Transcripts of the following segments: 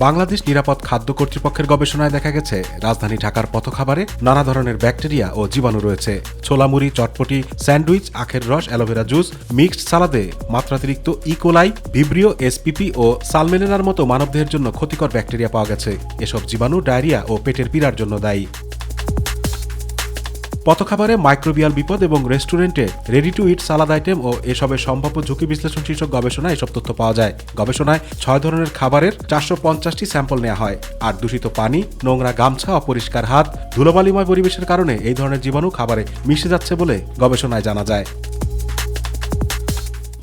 বাংলাদেশ নিরাপদ খাদ্য কর্তৃপক্ষের গবেষণায় দেখা গেছে রাজধানী ঢাকার পথখাবারে নানা ধরনের ব্যাকটেরিয়া ও জীবাণু রয়েছে। ছোলামুড়ি, চটপটি, স্যান্ডউইচ, আখের রস, অ্যালোভেরা জুস, মিক্সড সালাদে মাত্রাতিরিক্ত ইকোলাই, ভিব্রিও এসপিপি ও সালমেনেলার মতো মানবদেহের জন্য ক্ষতিকর ব্যাকটেরিয়া পাওয়া গেছে। এসব জীবাণু ডায়রিয়া ও পেটের পীড়ার জন্য দায়ী। পথখাবারে মাইক্রোবিয়াল বিপদ এবং রেস্টুরেন্টে ready to eat salad item ও এসবের সম্ভাব্য ঝুঁকি বিশ্লেষণ শীর্ষক গবেষণায় এসব তথ্য পাওয়া যায়। গবেষণায় 6 ধরনের খাবারের 450টি স্যাম্পল নেওয়া হয়। আর দূষিত পানি, নোংরা গামছা, অপরিষ্কার হাত, ধুলোবালিময় পরিবেশের কারণে এই ধরনের জীবাণু খাবারে মিশে যাচ্ছে বলে গবেষণায় জানা যায়।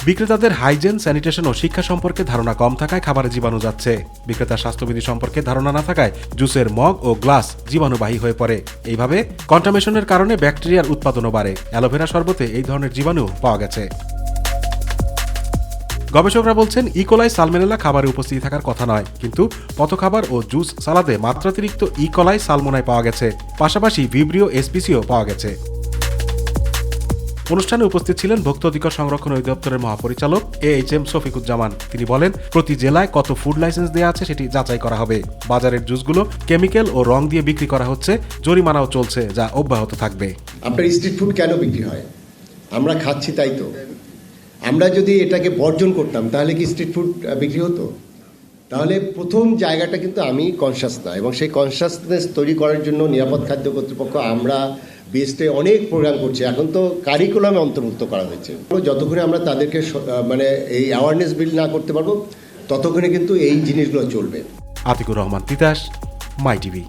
বিক্রেতাদের হাইজেন, স্যানিটেশন ও শিক্ষা সম্পর্কে ধারণা কম থাকায় খাবারে জীবাণু যাচ্ছে। বিক্রেতার স্বাস্থ্যবিধি সম্পর্কে ধারণা না থাকায় জুসের মগ ও গ্লাস জীবাণুবাহী হয়ে পড়ে। এইভাবে কন্টামিনেশনের কারণে ব্যাকটেরিয়ার উৎপাদনও বাড়ে। অ্যালোভেরা শরবতে এই ধরনের জীবাণু পাওয়া গেছে। গবেষকরা বলছেন, ইকোলাই, সালমোনেলা খাবারে উপস্থিত থাকার কথা নয়, কিন্তু পথখাবার ও জুস সালাদে মাত্রাতিরিক্ত ইকোলাই, সালমোনাই পাওয়া গেছে। পাশাপাশি ভিব্রিও এসপিসিও পাওয়া গেছে। অনুষ্ঠানে উপস্থিত ছিলেন ভোক্তা অধিকার সংরক্ষণ অধিদপ্তরের মহাপরিচালক AHM শফিকুজ্জামান। তিনি বলেন, প্রতি জেলায় কত ফুড লাইসেন্স দেওয়া আছে সেটি যাচাই করা হবে। বাজারের জুসগুলো কেমিক্যাল ও রং দিয়ে বিক্রি করা হচ্ছে, জরিমানাও চলছে, যা অব্যাহত থাকবে। আপনার স্ট্রিট ফুড কেন বিক্রি হয়? আমরা খাচ্ছি তাই তো। আমরা যদি এটাকে বর্জন করতাম তাহলে কি স্ট্রিট ফুড বিক্রি হতো? তাহলে প্রথম জায়গাটা কিন্তু আমি কনসাস না, এবং সেই কনসাসনেস তৈরি করার জন্য নিরাপদ খাদ্য কর্তৃপক্ষ আমরা বেস্টে অনেক প্রোগ্রাম করছি। এখন তো কারিকুলামে অন্তর্ভুক্ত করা হয়েছে। যতক্ষণে আমরা তাদেরকে এই অ্যাওয়ারনেস বিল্ড না করতে পারবো ততক্ষণে কিন্তু এই জিনিসগুলো চলবে। আতিকুর রহমান তিতাস, মাই টিভি।